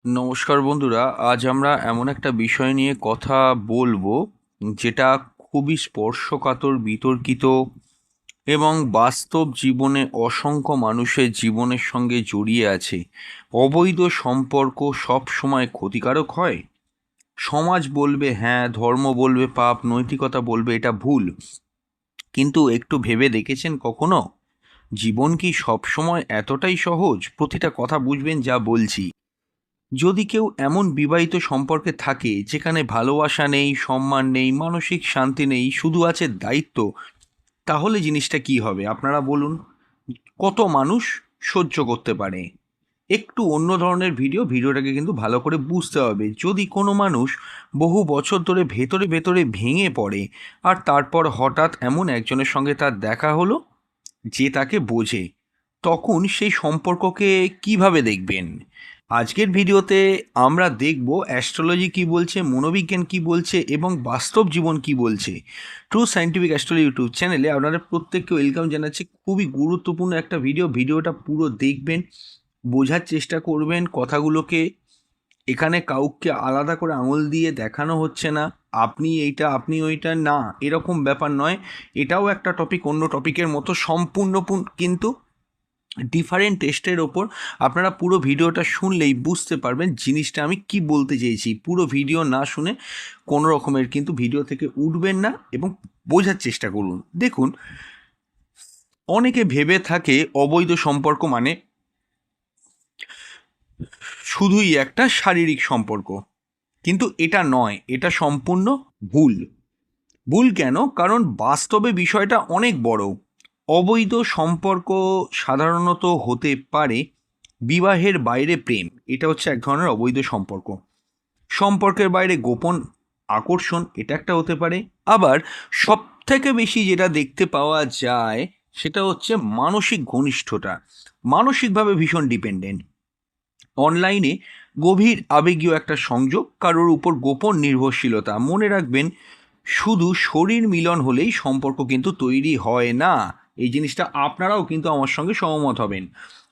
নমস্কার বন্ধুরা, আজ আমরা এমন একটা বিষয় নিয়ে কথা বলবো যেটা খুবই স্পর্শকাতর, বিতর্কিত এবং বাস্তব জীবনে অসংখ্য মানুষের জীবনের সঙ্গে জড়িয়ে আছে। অবৈধ সম্পর্ক সব সময় ক্ষতিকারক হয়? সমাজ বলবে হ্যাঁ, ধর্ম বলবে পাপ, নৈতিকতা বলবে এটা ভুল। কিন্তু একটু ভেবে দেখেছেন কখনো, জীবন কি সব সময় এতটাই সহজ? প্রতিটা কথা বুঝবেন যা বলছি। যদি কেউ এমন বিবাহিত সম্পর্কে থাকে যেখানে ভালোবাসা নেই, সম্মান নেই, মানসিক শান্তি নেই, শুধু আছে দায়িত্ব, তাহলে জিনিসটা কি হবে আপনারা বলুন? কত মানুষ সহ্য করতে পারে? একটু অন্য ধরনের ভিডিওটাকে কিন্তু ভালো করে বুঝতে হবে। যদি কোনো মানুষ বহু বছর ধরে ভেতরে ভেতরে ভেঙে পড়ে, আর তারপর হঠাৎ এমন একজনের সঙ্গে তার দেখা হলো যে তাকে বোঝে, তখন সেই সম্পর্ককে কিভাবে দেখবেন? আজকের ভিডিওতে আমরা দেখব অ্যাস্ট্রোলজি কি বলছে, মনোবিজ্ঞান কি বলছে এবং বাস্তব জীবন কি বলছে। ট্রু সায়েন্টিফিক অ্যাস্ট্রোলজি ইউটিউব চ্যানেলে আপনারা প্রত্যেককে ওয়েলকাম জানাচ্ছি। খুবই গুরুত্বপূর্ণ একটা ভিডিওটা পুরো দেখবেন, বোঝার চেষ্টা করবেন কথাগুলোকে। এখানে কাউকে আলাদা করে আঙুল দিয়ে দেখানো হচ্ছে না, আপনি এইটা আপনি ওইটা, না, এরকম ব্যাপার নয়। এটাও একটা টপিক, অন্য টপিকের মতো সম্পূর্ণ কিন্তু ডিফারেন্ট টেস্টের ওপর। আপনারা পুরো ভিডিওটা শুনলেই বুঝতে পারবেন জিনিসটা আমি কি বলতে চেয়েছি। পুরো ভিডিও না শুনে কোনো রকমের কিন্তু ভিডিও থেকে উঠবেন না এবং বোঝার চেষ্টা করুন। দেখুন, অনেকে ভেবে থাকে অবৈধ সম্পর্ক মানে শুধুই একটা শারীরিক সম্পর্ক, কিন্তু এটা নয়, এটা সম্পূর্ণ ভুল। ভুল কেন? কারণ বাস্তবে বিষয়টা অনেক বড়। অবৈধ সম্পর্ক সাধারণত হতে পারে বিবাহের বাইরে প্রেম, এটা হচ্ছে এক ধরনের অবৈধ সম্পর্ক। সম্পর্কের বাইরে গোপন আকর্ষণ, এটা একটা হতে পারে। আবার সব থেকে বেশি যেটা দেখতে পাওয়া যায় সেটা হচ্ছে মানসিক ঘনিষ্ঠতা, মানসিকভাবে ভীষণ ডিপেন্ডেন্ট। অনলাইনে গভীর আবেগীয় একটা সংযোগ, কারোর উপর গোপন নির্ভরশীলতা। মনে রাখবেন, শুধু শরীর মিলন হলেই সম্পর্ক কিন্তু তৈরি হয় না। এই জিনিসটা আপনারাও কিন্তু আমার সঙ্গে সহমত হবেন।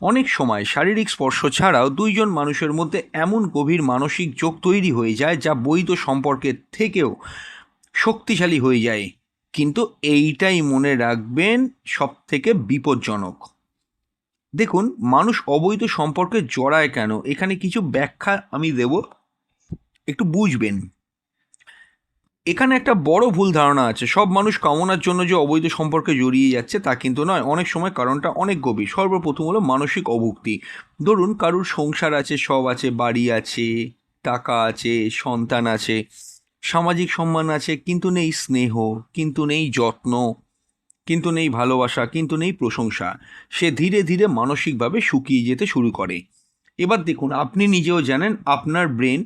অনেক সময় শারীরিক স্পর্শ ছাড়াও দুইজন মানুষের মধ্যে এমন গভীর মানসিক যোগ তৈরি হয়ে যায় যা বৈধ সম্পর্কের থেকেও শক্তিশালী হয়ে যায়। কিন্তু এইটাই মনে রাখবেন, সব থেকে বিপজ্জনক। দেখুন, মানুষ অবৈধ সম্পর্কে জড়ায় কেন, এখানে কিছু ব্যাখ্যা আমি দেব, একটু বুঝবেন। এখানে একটা বড় ভুল ধারণা আছে, সব মানুষ কামনার জন্য যে অবৈধ সম্পর্কে জড়িয়ে যাচ্ছে তা কিন্তু নয়। অনেক সময় কারণটা অনেক গভীর। সর্বপ্রথম হলো মানসিক অভুক্তি। ধরুন, কারুর সংসার আছে, সব আছে, বাড়ি আছে, টাকা আছে, সন্তান আছে, সামাজিক সম্মান আছে, কিন্তু নেই স্নেহ, কিন্তু নেই যত্ন, কিন্তু নেই ভালোবাসা, কিন্তু নেই প্রশংসা। সে ধীরে ধীরে মানসিকভাবে শুকিয়ে যেতে শুরু করে। এবার দেখুন, আপনি নিজেও জানেন আপনার ব্রেন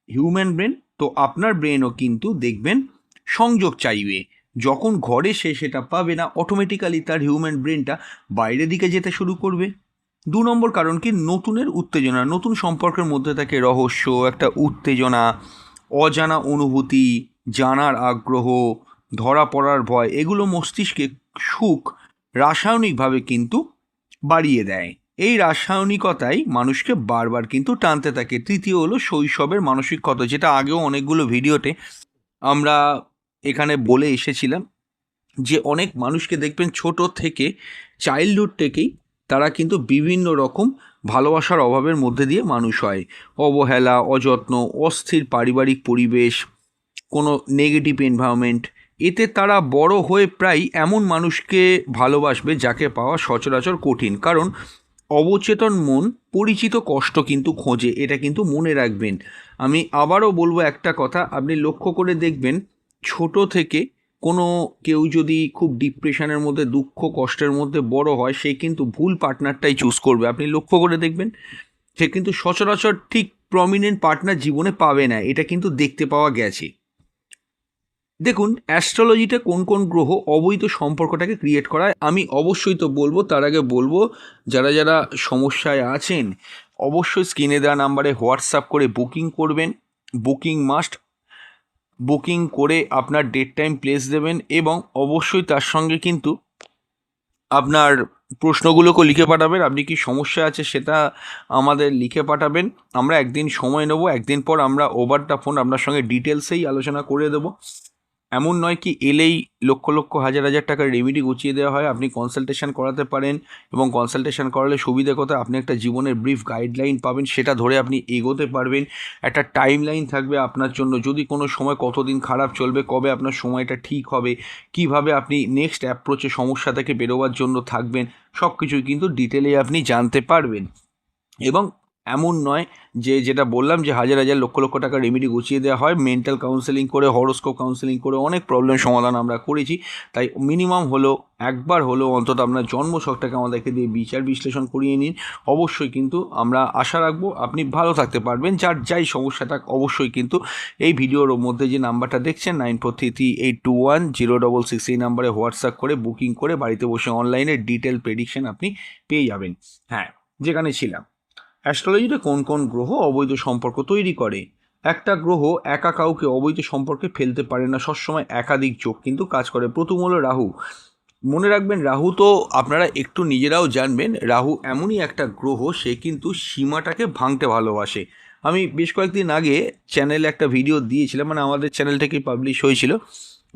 হিউম্যান ব্রেন, তো আপনার ব্রেনও কিন্তু দেখবেন সংযোগ চাইবে। যখন ঘরে সে সেটা পাবে না, অটোমেটিক্যালি তার হিউম্যান ব্রেনটা বাইরের দিকে যেতে শুরু করবে। 2 নম্বর কারণ কি? নতুনের উত্তেজনা। নতুন সম্পর্কের মধ্যে থাকে রহস্য, একটা উত্তেজনা, অজানা অনুভূতি, জানার আগ্রহ, ধরা পড়ার ভয়। এগুলো মস্তিষ্কে সুখ রাসায়নিকভাবে কিন্তু বাড়িয়ে দেয়। এই রাসায়নিকতাই মানুষকে বারবার কিন্তু টানতে থাকে। তৃতীয় হলো শৈশবের মানসিক ক্ষত, যেটা আগেও অনেকগুলো ভিডিওতে আমরা এখানে বলে এসেছিলাম, যে অনেক মানুষকে দেখবেন ছোট থেকে, চাইল্ডহুড থেকেই তারা কিন্তু বিভিন্ন রকম ভালোবাসার অভাবের মধ্যে দিয়ে মানুষ হয়। অবহেলা, অযত্ন, অস্থির পারিবারিক পরিবেশ, কোনো নেগেটিভ এনভায়রনমেন্ট, এতে তারা বড় হয়ে প্রায় এমন মানুষকে ভালোবাসবে যাকে পাওয়া সচরাচর কঠিন। কারণ অবচেতন মন পরিচিত কষ্ট কিন্তু খোঁজে, এটা কিন্তু মনে রাখবেন। আমি আবারও বলবো একটা কথা, আপনি লক্ষ্য করে দেখবেন, ছোট থেকে কোনো কেউ যদি খুব ডিপ্রেশনের মধ্যে, দুঃখ কষ্টের মধ্যে বড় হয়, সে কিন্তু ভুল পার্টনারটাই চুজ করবে। আপনি লক্ষ্য করে দেখবেন, সে কিন্তু সচরাচর ঠিক প্রমিনেন্ট পার্টনার জীবনে পাবে না, এটা কিন্তু দেখতে পাওয়া গেছে। দেখুন, অ্যাস্ট্রোলজিতে কোন কোন গ্রহ অবৈধ সম্পর্কটাকে ক্রিয়েট করায় আমি অবশ্যই তো বলবো। তার আগে বলবো, যারা যারা সমস্যায় আছেন, অবশ্যই স্ক্রিনে দেওয়া নাম্বারে হোয়াটসঅ্যাপ করে বুকিং করবেন। Booking must. বুকিং করে আপনার ডেট টাইম প্লেস দেবেন এবং অবশ্যই তার সঙ্গে কিন্তু আপনার প্রশ্নগুলোকে লিখে পাঠাবেন, আপনি কি সমস্যা আছে সেটা আমাদের লিখে পাঠাবেন। আমরা একদিন সময় নেব, একদিন পর আমরা ওভার দ্য ফোন আপনার সঙ্গে ডিটেলসেই আলোচনা করে দেবো। এমন নয় কি এলেই লক্ষ লক্ষ হাজার হাজার টাকার রেমেডি গুছিয়ে দেওয়া হয়। আপনি কনসালটেশন করাতে পারেন, এবং কনসালটেশন করালে সুবিধা কথা আপনি একটা জীবনের ব্রিফ গাইডলাইন পাবেন, সেটা ধরে আপনি এগোতে পারবেন। একটা টাইম লাইন থাকবে আপনার জন্য, যদি কোনো সময় কতদিন খারাপ চলবে, কবে আপনার সময়টা ঠিক হবে, কিভাবে আপনি নেক্সট অ্যাপ্রোচে সমস্যা থেকে বেরোবার জন্য থাকবেন, সব কিছুই কিন্তু ডিটেলে আপনি জানতে পারবেন। এবং এমন নয় যে, যেটা বললাম যে হাজার হাজার লক্ষ লক্ষ টাকা রেমেডি গুছিয়ে দেওয়া হয়, মেন্টাল কাউন্সেলিং করে, হরোস্কোপ কাউন্সেলিং করে অনেক প্রবলেম সমাধান আমরা করেছি। তাই মিনিমাম হলো একবার হলেও অন্তত আপনার জন্মছকটাকে আমাদেরকে দিয়ে বিচার বিশ্লেষণ করিয়ে নিন। অবশ্যই কিন্তু আমরা আশা রাখবো আপনি ভালো থাকতে পারবেন। যার যাই সমস্যাটা অবশ্যই কিন্তু এই ভিডিওর মধ্যে যে নাম্বারটা দেখছেন 9433821066 এই নাম্বারে হোয়াটসঅ্যাপ করে বুকিং করে বাড়িতে বসে অনলাইনে ডিটেল প্রেডিকশন আপনি পেয়ে যাবেন। হ্যাঁ, যেখানে ছিলাম, অ্যাস্ট্রোলজিতে কোন কোন গ্রহ অবৈধ সম্পর্ক তৈরি করে। একটা গ্রহ একা কাউকে অবৈধ সম্পর্কে ফেলতে পারে না, সবসময় একাধিক যোগ কিন্তু কাজ করে। প্রথম হলো রাহু। মনে রাখবেন, রাহু তো আপনারা একটু নিজেরাও জানবেন, রাহু এমনই একটা গ্রহ, সে কিন্তু সীমাটাকে ভাঙতে ভালোবাসে। আমি বেশ কয়েকদিন আগে চ্যানেলে একটা ভিডিও দিয়েছিলাম, মানে আমাদের চ্যানেল থেকেই পাবলিশ হয়েছিল।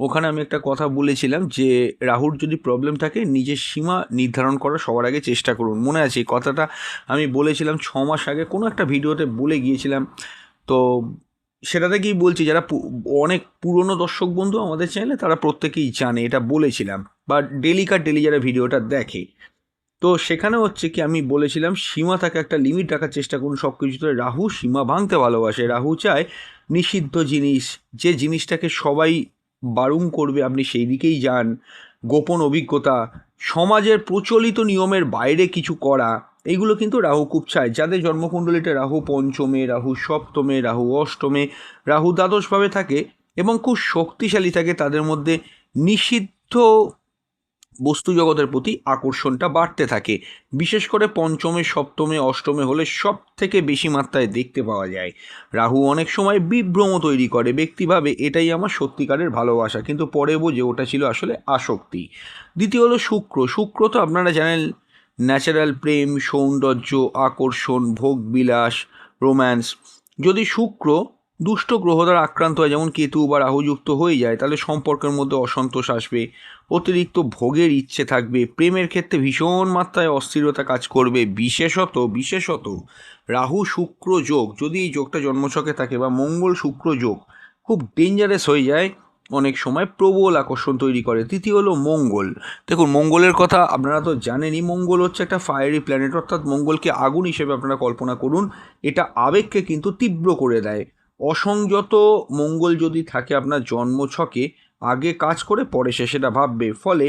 ওখানে আমি একটা কথা বলেছিলাম যে রাহুর যদি প্রবলেম থাকে, নিজের সীমা নির্ধারণ করার সবার আগে চেষ্টা করুন। মনে আছে এই কথাটা আমি বলেছিলাম 6 মাস আগে, কোনো একটা ভিডিওতে বলে গিয়েছিলাম। তো সেটা থেকেই বলছি, যারা অনেক পুরনো দর্শক বন্ধু আমাদের চ্যানেলে, তারা প্রত্যেকেই জানে এটা বলেছিলাম, বা ডেলি যারা ভিডিওটা দেখে। তো সেখানে হচ্ছে কি, আমি বলেছিলাম সীমা থাকে, একটা লিমিট রাখার চেষ্টা করুন সব কিছুতে। রাহু সীমা ভাঙতে ভালোবাসে। রাহু চায় নিষিদ্ধ জিনিস, যে জিনিসটাকে সবাই বারণ করবে আপনি সেই দিকেই যান। গোপন অভিজ্ঞতা, সমাজের প্রচলিত নিয়মের বাইরে কিছু করা, এইগুলো কিন্তু রাহু খুব চায়। যাদের জন্মকুণ্ডলিতে রাহু পঞ্চমে, রাহু সপ্তমে, রাহু অষ্টমে, রাহু দ্বাদশভাবে থাকে এবং খুব শক্তিশালী থাকে, তাদের মধ্যে নিষিদ্ধ বস্তু জগতের প্রতি আকর্ষণটা বাড়তে থাকে। বিশেষ করে পঞ্চমে, সপ্তমে, অষ্টমে হলে সব থেকে বেশি মাত্রায় দেখতে পাওয়া যায়। রাহু অনেক সময় বিভ্রম তৈরি করে, ব্যক্তি ভাবে এটাই আমার সত্যিকারের ভালোবাসা, কিন্তু পরে বোঝে ওটা ছিল আসলে আসক্তি। দ্বিতীয় হলো শুক্র। শুক্র তো আপনারা জানেন, ন্যাচারাল প্রেম, সৌন্দর্য, আকর্ষণ, ভোগবিলাস, রোম্যান্স। যদি শুক্র দুষ্ট গ্রহ দ্বারা আক্রান্ত হয়, যেমন কেতু বা রাহুযুক্ত হয়ে যায়, তাহলে সম্পর্কের মধ্যে অসন্তোষ আসবে, অতিরিক্ত ভোগের ইচ্ছে থাকবে, প্রেমের ক্ষেত্রে ভীষণ মাত্রায় অস্থিরতা কাজ করবে। বিশেষত রাহু শুক্র যোগ যদি এই যোগটা জন্মছকে থাকে, বা মঙ্গল শুক্র যোগ, খুব ডেঞ্জারাস হয়ে যায়, অনেক সময় প্রবল আকর্ষণ তৈরি করে। তৃতীয় হলো মঙ্গল। দেখুন, মঙ্গলের কথা আপনারা তো জানেনই, মঙ্গল হচ্ছে একটা ফায়ারি প্ল্যানেট, অর্থাৎ মঙ্গলকে আগুন হিসেবে আপনারা কল্পনা করুন। এটা আবেগকে কিন্তু তীব্র করে দেয়। অসংযত মঙ্গল যদি থাকে আপনার জন্মছকে, আগে কাজ করে পরে সে সেটা ভাববে, ফলে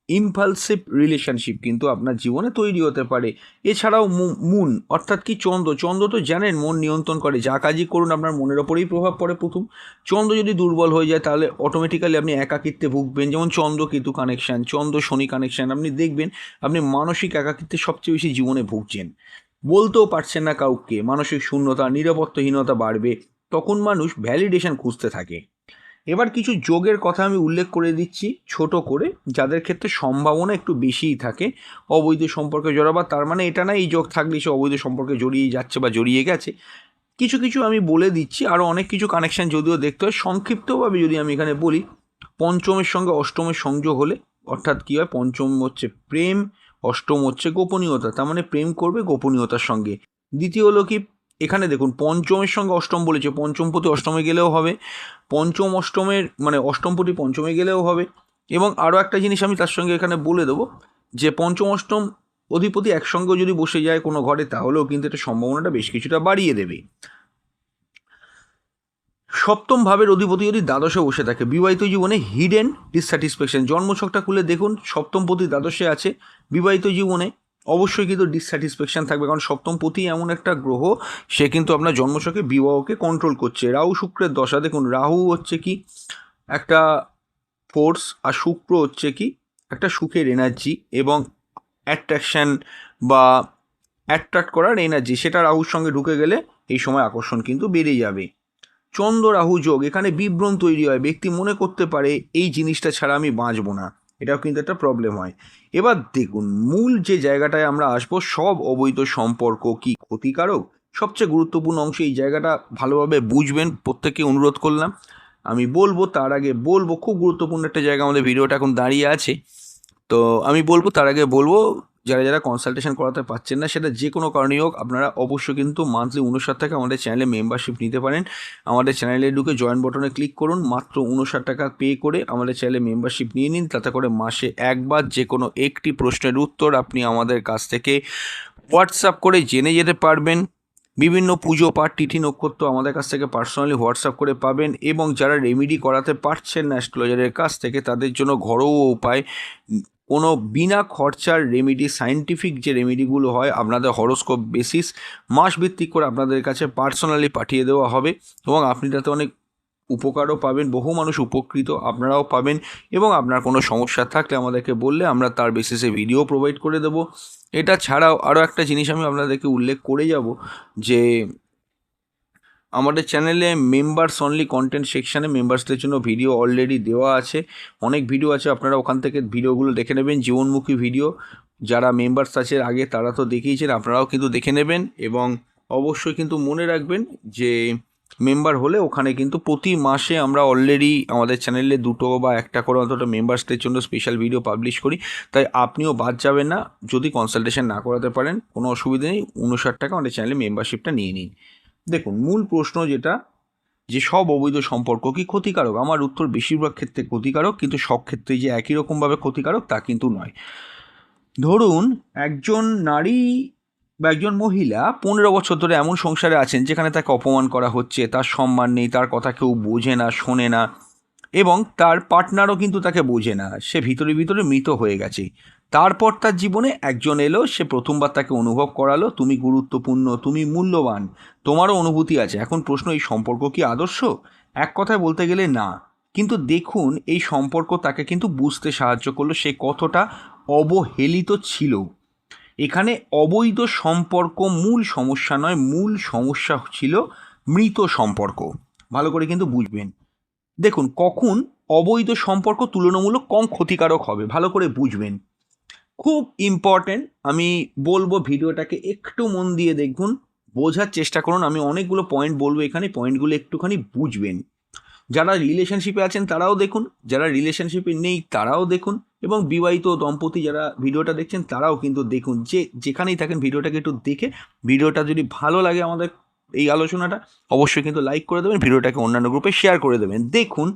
ইম্পালসিভ রিলেশনশিপ কিন্তু আপনার জীবনে তৈরি হতে পারে। এছাড়াও মুন অর্থাৎ কি চন্দ্র তো জানেন মন নিয়ন্ত্রণ করে, যা কাজই করুন আপনার মনের ওপরেই প্রভাব পড়ে। প্রথম, চন্দ্র যদি দুর্বল হয়ে যায়, তাহলে অটোমেটিক্যালি আপনি একাকিত্বে ভুগবেন। যেমন চন্দ্র কেতু কানেকশান, চন্দ্র শনি কানেকশান, আপনি দেখবেন আপনি মানসিক একাকিত্বে সবচেয়ে বেশি জীবনে ভুগছেন, বলতেও পারছেন না কাউকে, মানসিক শূন্যতা, নিরাপত্তাহীনতা বাড়বে। তখন মানুষ ভ্যালিডেশন খুঁজতে থাকে। এবার কিছু যোগের কথা আমি উল্লেখ করে দিচ্ছি ছোট করে, যাদের ক্ষেত্রে সম্ভাবনা একটু বেশিই থাকে অবৈধ সম্পর্কে জড়াবার। তার মানে এটা না এই যোগ থাকলে সে অবৈধ সম্পর্কে জড়িয়ে যাচ্ছে বা জড়িয়ে গেছে। কিছু কিছু আমি বলে দিচ্ছি, আরও অনেক কিছু কানেকশান যদিও দেখতে হয়। সংক্ষিপ্তভাবে যদি আমি এখানে বলি, পঞ্চমের সঙ্গে অষ্টমের সংযোগ হলে, অর্থাৎ কী হয়, পঞ্চম হচ্ছে প্রেম, অষ্টম হচ্ছে গোপনীয়তা, তার মানে প্রেম করবে গোপনীয়তার সঙ্গে। দ্বিতীয় হলো কি, এখানে দেখুন পঞ্চমের সঙ্গে অষ্টম বলেছে, পঞ্চমপতি অষ্টমে গেলেও হবে, পঞ্চম অষ্টমের মানে অষ্টমপতি পঞ্চমে গেলেও হবে। এবং আরও একটা জিনিস আমি তার সঙ্গে এখানে বলে দেবো, যে পঞ্চম অষ্টম অধিপতি একসঙ্গে যদি বসে যায় কোনো ঘরে, তাহলেও কিন্তু এটা সম্ভাবনাটা বেশ কিছুটা বাড়িয়ে দেবে। সপ্তম ভাবের অধিপতি যদি দ্বাদশে বসে থাকে, বিবাহিত জীবনে হিডেন ডিসস্যাটিসফ্যাকশন। জন্মছকটা খুলে দেখুন, সপ্তম পতি দ্বাদশে আছে, বিবাহিত জীবনে অবশ্যই কিন্তু ডিসস্যাটিসফ্যাকশন থাকবে, কারণ সপ্তম পতি এমন একটা গ্রহ, সে কিন্তু আপনার জন্মছকে বিবাহকে কন্ট্রোল করছে। রাহু শুক্রের দশা দেখুন, রাহু হচ্ছে কি একটা ফোর্স, আর শুক্র হচ্ছে কি একটা সুখের এনার্জি এবং অ্যাট্রাকশান বা অ্যাট্রাক্ট করার এনার্জি, সেটা রাহুর সঙ্গে ঢুকে গেলে এই সময় আকর্ষণ কিন্তু বেড়ে যাবে। চন্দ্র রাহু যোগ, এখানে বিভ্রম তৈরি হয়, ব্যক্তি মনে করতে পারে এই জিনিসটা ছাড়া আমি বাঁচব না, এটাও কিন্তু একটা প্রবলেম হয়। এবার দেখুন, মূল যে জায়গাটায় আমরা আসবো, সব অবৈধ সম্পর্ক কি ক্ষতিকারক? সবচেয়ে গুরুত্বপূর্ণ অংশ, এই জায়গাটা ভালোভাবে বুঝবেন, প্রত্যেককে অনুরোধ করলাম। আমি বলবো তার আগে বলবো, খুব গুরুত্বপূর্ণ একটা জায়গা আমাদের ভিডিওটা এখন দাঁড়িয়ে আছে। তো আমি বলবো তার আগে বলবো, যারা যারা কনসালটেশন করাতে পারছেন না, সেটা যে কোনো কারণেই হোক, আপনারা অবশ্যই কিন্তু মান্থলি 59 টাকা আমাদের চ্যানেলে মেম্বারশিপ নিতে পারেন। আমাদের চ্যানেলে ঢুকে জয়েন বাটনে ক্লিক করুন, মাত্র 59 টাকা পে করে আমাদের চ্যানেলে মেম্বারশিপ নিয়ে নিন। তাতে করে মাসে একবার যে কোনো একটি প্রশ্নের উত্তর আপনি আমাদের কাছ থেকে হোয়াটসঅ্যাপ করে জেনে যেতে পারবেন। বিভিন্ন পুজো পাঠ তিথি নক্ষত্র আমাদের কাছ থেকে পার্সোনালি হোয়াটসঅ্যাপ করে পাবেন। এবং যারা রেমেডি করাতে পারছেন না অ্যাস্ট্রোলজারের কাছ থেকে, তাদের জন্য ঘরোয়া উপায়, কোনো বিনা খরচার রেমেডি, সায়েন্টিফিক যে রেমেডিগুলো হয় আপনাদের হরোস্কোপ বেসিস, মাস ভিত্তিক করে আপনাদের কাছে পার্সোনালি পাঠিয়ে দেওয়া হবে। এবং আপনি তাতে অনেক উপকারও পাবেন, বহু মানুষ উপকৃত আপনারাও পাবেন। এবং আপনার কোনো সমস্যা থাকলে আমাদেরকে বললে আমরা তার বেসিসে ভিডিও প্রোভাইড করে দেবো। এটা ছাড়াও আরও একটা জিনিস আমি আপনাদেরকে উল্লেখ করে যাব, যে আমাদের চ্যানেলে মেম্বার্স অনলি কন্টেন্ট সেকশানে মেম্বার্সদের জন্য ভিডিও অলরেডি দেওয়া আছে। অনেক ভিডিও আছে, আপনারা ওখান থেকে ভিডিওগুলো দেখে নেবেন, জীবনমুখী ভিডিও। যারা মেম্বার্স আছে আগে তারা তো দেখেইছেন, আপনারাও কিন্তু দেখে নেবেন। এবং অবশ্যই কিন্তু মনে রাখবেন যে মেম্বার হলে ওখানে কিন্তু প্রতি মাসে আমরা অলরেডি আমাদের চ্যানেলে 2 বা 1টা করে অন্তত মেম্বার্সদের জন্য স্পেশাল ভিডিও পাবলিশ করি। তাই আপনিও বাদ যাবেন না, যদি কনসালটেশন না করাতে পারেন কোনো অসুবিধা নেই, 59 টাকা আমাদের চ্যানেলে মেম্বারশিপটা নিয়ে নিন। দেখুন, মূল প্রশ্ন যেটা, যে সব অবৈধ সম্পর্ক কি ক্ষতিকারক? আমার উত্তর বেশিরভাগ ক্ষেত্রে ক্ষতিকারক, কিন্তু সব ক্ষেত্রে যে একই রকমভাবে ক্ষতিকারক তা কিন্তু নয়। ধরুন, একজন নারী বা একজন মহিলা 15 বছর ধরে এমন সংসারে আছেন যেখানে তাকে অপমান করা হচ্ছে, তার সম্মান নেই, তার কথা কেউ বোঝে না, শোনে না, এবং তার পার্টনারও কিন্তু তাকে বোঝে না। সে ভিতরে ভিতরে মৃত হয়ে গেছে। তারপর তার জীবনে একজন এলো, সে প্রথমবার তাকে অনুভব করালো তুমি গুরুত্বপূর্ণ, তুমি মূল্যবান, তোমারও অনুভূতি আছে। এখন প্রশ্ন, এই সম্পর্ক কি আদর্শ? এক কথায় বলতে গেলে না। কিন্তু দেখুন, এই সম্পর্ক তাকে কিন্তু বুঝতে সাহায্য করলো সে কতটা অবহেলিত ছিল। এখানে অবৈধ সম্পর্ক মূল সমস্যা নয়, মূল সমস্যা ছিল মৃত সম্পর্ক। ভালো করে কিন্তু বুঝবেন। দেখুন, কখন অবৈধ সম্পর্ক তুলনামূলক কম ক্ষতিকারক হবে ভালো করে বুঝবেন, খুব ইম্পর্টেন্ট। আমি বলবো ভিডিওটাকে একটু মন দিয়ে দেখুন, বোঝার চেষ্টা করুন। আমি অনেকগুলো পয়েন্ট বলবো এখানে, পয়েন্টগুলো একটুখানি বুঝবেন। যারা রিলেশনশিপে আছেন তারাও দেখুন, যারা রিলেশনশিপে নেই তারাও দেখুন, এবং বিবাহিত দম্পতি যারা ভিডিওটা দেখছেন তারাও কিন্তু দেখুন। যে যেখানেই থাকেন ভিডিওটাকে একটু দেখে, ভিডিওটা যদি ভালো লাগে আমাদের এই আলোচনাটা, অবশ্যই কিন্তু লাইক করে দেবেন, ভিডিওটাকে অন্যান্য গ্রুপে শেয়ার করে দেবেন। দেখুন,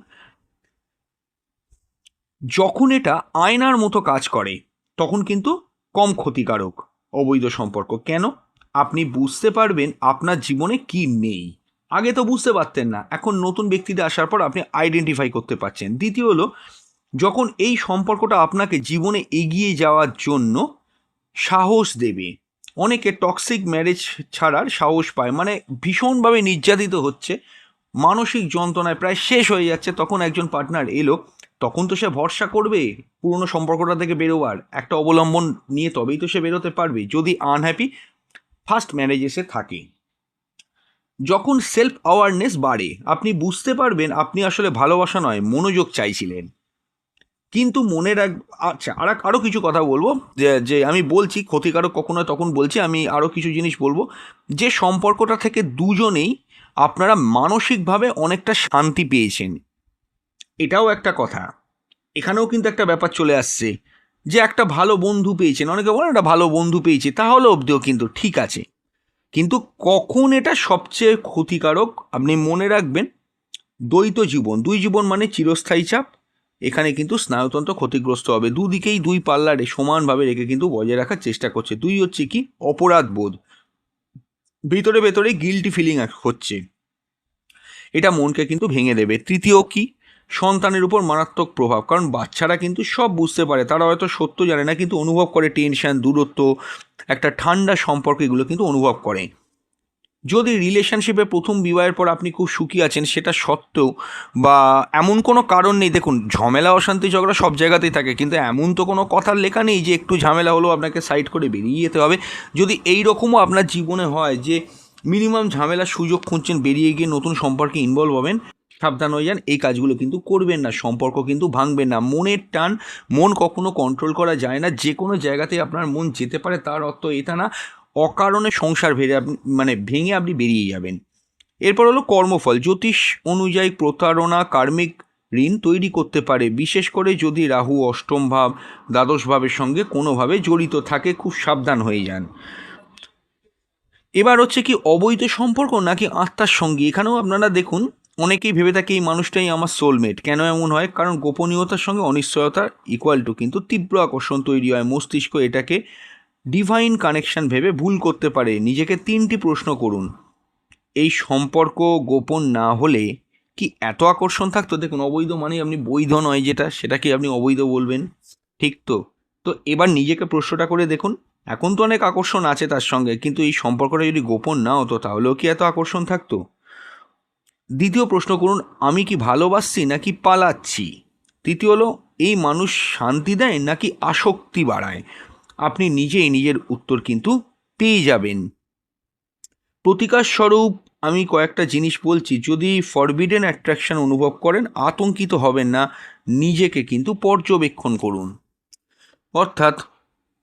যখন এটা আয়নার মতো কাজ করে তখন কিন্তু কম ক্ষতিকারক অবৈধ সম্পর্ক। কেন? আপনি বুঝতে পারবেন আপনার জীবনে কি নেই। আগে তো বুঝতে পারতেন না, এখন নতুন ব্যক্তিদের আসার পর আপনি আইডেন্টিফাই করতে পারছেন। দ্বিতীয় হলো, যখন এই সম্পর্কটা আপনাকে জীবনে এগিয়ে যাওয়ার জন্য সাহস দেবে। অনেকে টক্সিক ম্যারেজ ছাড়ার সাহস পায়, মানে ভীষণভাবে নির্যাতিত হচ্ছে, মানসিক যন্ত্রণায় প্রায় শেষ হয়ে যাচ্ছে, তখন একজন পার্টনার এলো, তখন তো সে ভরসা করবে পুরনো সম্পর্কটা থেকে বেরোবার একটা অবলম্বন নিয়ে, তবেই তো সে বেরোতে পারবে। যদি আনহ্যাপি ফার্স্ট ম্যারেজে সে থাকে, যখন সেলফ অ্যাওয়ারনেস বাড়ে, আপনি বুঝতে পারবেন আপনি আসলে ভালোবাসা নয় মনোযোগ চাইছিলেন। কিন্তু মনে রাখ, আচ্ছা আরও কিছু কথা বলবো, যে যে আমি বলছি ক্ষতিকারক কখনো তখন বলছি, আমি আরও কিছু জিনিস বলবো। যে সম্পর্কটা থেকে দুজনেই আপনারা মানসিকভাবে অনেকটা শান্তি পেয়েছেন, এটাও একটা কথা। এখানেও কিন্তু একটা ব্যাপার চলে আসছে, যে একটা ভালো বন্ধু পেয়েছেন, অনেকে বলেন একটা ভালো বন্ধু পেয়েছি, তাহলে অবধিও কিন্তু ঠিক আছে। কিন্তু কখন এটা সবচেয়ে ক্ষতিকারক আপনি মনে রাখবেন, দ্বৈত জীবন, দুই জীবন মানে চিরস্থায়ী চাপ। এখানে কিন্তু স্নায়ুতন্ত্র ক্ষতিগ্রস্ত হবে। দুদিকেই দুই পাল্লারে সমানভাবে রেখে কিন্তু বজায় রাখার চেষ্টা করছে। দুই হচ্ছে কি, অপরাধ বোধ, ভিতরে ভেতরে গিল্টি ফিলিং হচ্ছে, এটা মনকে কিন্তু ভেঙে দেবে। তৃতীয় কি, সন্তানের উপর মারাত্মক প্রভাব, কারণ বাচ্চারা কিন্তু সব বুঝতে পারে, তারা হয়তো সত্য জানে না কিন্তু অনুভব করে, টেনশন, দূরত্ব, একটা ঠান্ডা সম্পর্ক, এগুলো কিন্তু অনুভব করে। যদি রিলেশনশিপে প্রথম বিবাহের পর আপনি খুব সুখী আছেন, সেটা সত্ত্বেও বা এমন কোনো কারণ নেই, দেখুন ঝামেলা অশান্তি ঝগড়া সব জায়গাতেই থাকে, কিন্তু এমন তো কোনো কথার লেখা নেই যে একটু ঝামেলা হলেও আপনাকে সাইড করে বেরিয়ে যেতে হবে। যদি এই রকমও আপনার জীবনে হয় যে মিনিমাম ঝামেলার সুযোগ খুঁজছেন, বেরিয়ে গিয়ে নতুন সম্পর্কে ইনভলভ হবেন, সাবধান হয়ে যান, এই কাজগুলো কিন্তু করবেন না, সম্পর্ক কিন্তু ভাঙবেন না। মনের টান, মন কখনো কন্ট্রোল করা যায় না, যে কোনো জায়গাতেই আপনার মন যেতে পারে, তার অর্থ এটা না অকারণে সংসার ভেঙে আপনি বেরিয়ে যাবেন। এরপর হলো কর্মফল। জ্যোতিষ অনুযায়ী প্রতারণা কার্মিক ঋণ তৈরি করতে পারে, বিশেষ করে যদি রাহু অষ্টম ভাব দ্বাদশ ভাবের সঙ্গে কোনোভাবে জড়িত থাকে। খুব সাবধান হয়ে যান। এবার হচ্ছে কি অবৈধ সম্পর্ক নাকি আত্মার সঙ্গী। এখানেও আপনারা দেখুন, অনেকেই ভেবে থাকে এই মানুষটাই আমার সোলমেট। কেন এমন হয়? কারণ গোপনীয়তার সঙ্গে অনিশ্চয়তা ইকুয়াল টু কিন্তু তীব্র আকর্ষণ তৈরি হয়। মস্তিষ্ক এটাকে ডিভাইন কানেকশন ভেবে ভুল করতে পারে। নিজেকে 3টি প্রশ্ন করুন, এই সম্পর্ক গোপন না হলে কি এত আকর্ষণ থাকতো? দেখুন, অবৈধ মানে আপনি বৈধ নয় যেটা, সেটাকে আপনি অবৈধ বলবেন, ঠিক তো? তো এবার নিজেকে প্রশ্নটা করে দেখুন, এখন তো অনেক আকর্ষণ আছে তার সঙ্গে, কিন্তু এই সম্পর্কটা যদি গোপন না হতো তাহলেও কি এত আকর্ষণ থাকতো? দ্বিতীয় প্রশ্ন করুন, আমি কি ভালোবাসছি নাকি পালাচ্ছি। তৃতীয় হলো, এই মানুষ শান্তি দেয় নাকি আসক্তি বাড়ায়। আপনি নিজেই নিজের উত্তর কিন্তু পেয়ে যাবেন। প্রতিকার স্বরূপ আমি কয়েকটা জিনিস বলছি। যদি ফরবিডেন অ্যাট্রাকশন অনুভব করেন, আতঙ্কিত হবেন না, নিজেকে কিন্তু পর্যবেক্ষণ করুন। অর্থাৎ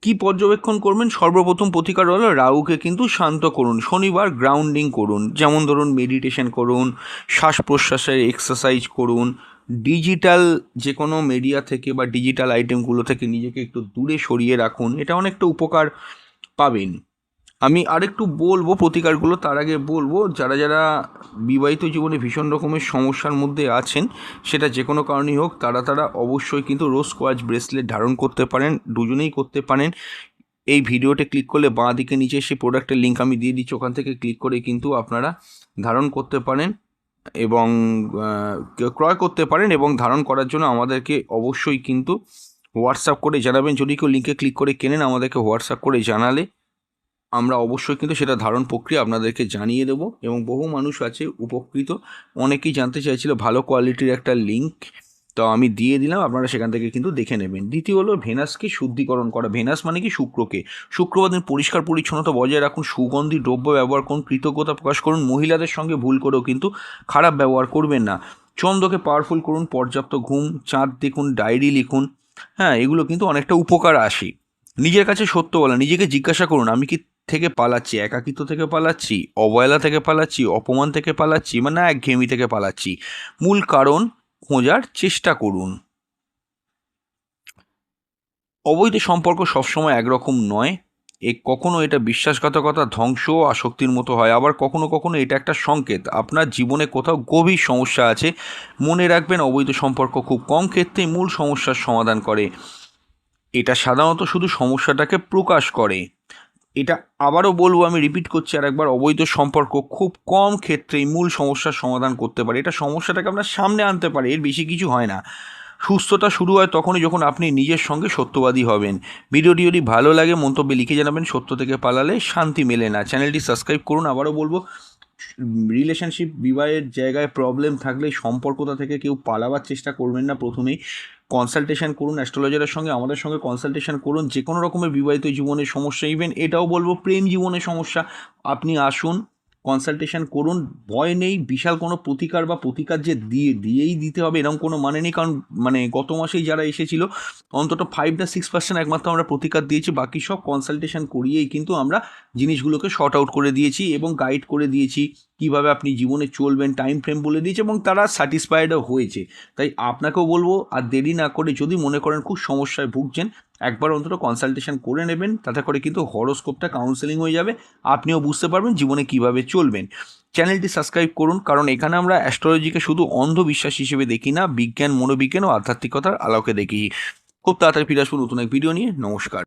কি পর্যবেক্ষণ করবেন? সর্বপ্রথম প্রতিকার হলো রাহুকে কিন্তু শান্ত করুন। শনিবার গ্রাউন্ডিং করুন, যেমন ধরুন মেডিটেশন করুন, শ্বাস প্রশ্বাসের এক্সারসাইজ করুন, ডিজিটাল যে কোনো মিডিয়া থেকে বা ডিজিটাল আইটেমগুলো থেকে নিজেকে একটু দূরে সরিয়ে রাখুন, এটা অনেকটা উপকার পাবেন। আমি আরেকটু বলবো প্রতিকারগুলো, তার আগে বলবো যারা যারা বিবাহিত জীবনে ভীষণ রকমের সমস্যার মধ্যে আছেন, সেটা যে কোনো কারণেই হোক, তারা অবশ্যই কিন্তু রোজ কোয়াচ ব্রেসলেট ধারণ করতে পারেন, দুজনেই করতে পারেন। এই ভিডিওতে ক্লিক করলে বাঁ দিকে নিচে সেই প্রোডাক্টের লিঙ্ক আমি দিয়ে দিচ্ছি, ওখান থেকে ক্লিক করে কিন্তু আপনারা ধারণ করতে পারেন এবং ক্রয় করতে পারেন। এবং ধারণ করার জন্য আমাদেরকে অবশ্যই কিন্তু হোয়াটসঅ্যাপ করে জানাবেন। যদি কেউ লিঙ্কে ক্লিক করে কেনেন, আমাদেরকে হোয়াটসঅ্যাপ করে জানালে আমরা অবশ্যই কিন্তু সেটা ধারণ প্রক্রিয়া আপনাদেরকে জানিয়ে দেবো। এবং বহু মানুষ আছে উপকৃত, অনেকেই জানতে চাইছিল ভালো কোয়ালিটির একটা লিঙ্ক, তো আমি দিয়ে দিলাম, আপনারা সেখান থেকে কিন্তু দেখে নেবেন। দ্বিতীয় হলো ভেনাসকে শুদ্ধিকরণ করা। ভেনাস মানে কি? শুক্রকে। শুক্রবার দিন পরিষ্কার পরিচ্ছন্নতা বজায় রাখুন, সুগন্ধি দ্রব্য ব্যবহার করুন, কৃতজ্ঞতা প্রকাশ করুন। মহিলাদের সঙ্গে ভুল করেও কিন্তু খারাপ ব্যবহার করবেন না। চন্দ্রকে পাওয়ারফুল করুন, পর্যাপ্ত ঘুম, চাঁদ দেখুন, ডায়েরি লিখুন। হ্যাঁ, এগুলো কিন্তু অনেকটা উপকার আসে। নিজের কাছে সত্য বলা। নিজেকে জিজ্ঞাসা করুন, আমি কি থেকে পালাচ্ছি? একাকিত্ব থেকে পালাচ্ছি, অবহেলা থেকে পালাচ্ছি, অপমান থেকে পালাচ্ছি, না একঘেয়েমি থেকে পালাচ্ছি? মূল কারণ খোঁজার চেষ্টা করুন। অবৈধ সম্পর্ক সবসময় একরকম নয়। কখনো এটা বিশ্বাসঘাতকতা, ধ্বংস, আসক্তির মতো হয়। আবার কখনো কখনো এটা একটা সংকেত আপনার জীবনে কোথাও গভীর সমস্যা আছে। মনে রাখবেন, অবৈধ সম্পর্ক খুব কম ক্ষেত্রেই মূল সমস্যার সমাধান করে। এটা সাধারণত শুধু সমস্যাটাকে প্রকাশ করে। এটা আবারও বলবো, আমি রিপিট করছি আর একবার, অবৈধ সম্পর্ক খুব কম ক্ষেত্রেই মূল সমস্যার সমাধান করতে পারে। এটা সমস্যাটাকে আপনার সামনে আনতে পারে, এর বেশি কিছু হয় না। সুস্থতা শুরু হয় তখনই যখন আপনি নিজের সঙ্গে সত্যবাদী হবেন। ভিডিওটি যদি ভালো লাগে মন্তব্যে লিখে জানাবেন। সত্য থেকে পালালে শান্তি মেলে না। চ্যানেলটি সাবস্ক্রাইব করুন। আবারও বলবো, রিলেশনশিপ বিবাহের জায়গায় প্রবলেম থাকলে সম্পর্কতা থেকে কেউ পালাবার চেষ্টা করবেন না। প্রথমেই কনসালটেশন করুন অ্যাস্ট্রোলজারের সঙ্গে, আমাদের সঙ্গে কনসালটেশন করুন। যে কোনো রকমের বিবাহিত জীবনের সমস্যা, ইভেন এটাও বলবো প্রেম জীবনের সমস্যা, আপনি আসুন, কনসালটেশন করুন। ভয় নেই। বিশাল কোনো প্রতিকার যে দিয়েই দিতে হবে এরকম কোনো মানে নেই। কারণ গত মাসেই যারা এসেছিল, অন্তত 5-6% একমাত্র আমরা প্রতিকার দিয়েছি, বাকি সব কনসালটেশন করিয়েই কিন্তু আমরা জিনিসগুলোকে শর্ট আউট করে দিয়েছি এবং গাইড করে দিয়েছি কিভাবে আপনি জীবনে চলবেন, টাইম ফ্রেম বলে দিয়েছি, এবং তারা স্যাটিসফাইডও হয়েছে। তাই আপনাকেও বলবো, আর দেরি না করে, যদি মনে করেন খুব সমস্যায় ভুগছেন, একবার অন্তত কনসালটেশন করে নেবেন। তাতে করে কিন্তু হরোস্কোপটা কাউন্সেলিং হয়ে যাবে, আপনিও বুঝতে পারবেন জীবনে কিভাবে চলবেন। চ্যানেলটি সাবস্ক্রাইব করুন, কারণ এখানে আমরা অ্যাস্ট্রোলজিকে শুধু অন্ধবিশ্বাস হিসেবে দেখি না, বিজ্ঞান, মনোবিজ্ঞান ও আধ্যাত্মিকতার আলোকে দেখি। খুব তাড়াতাড়ি ফিরে আসবো নতুন এক ভিডিও নিয়ে। নমস্কার।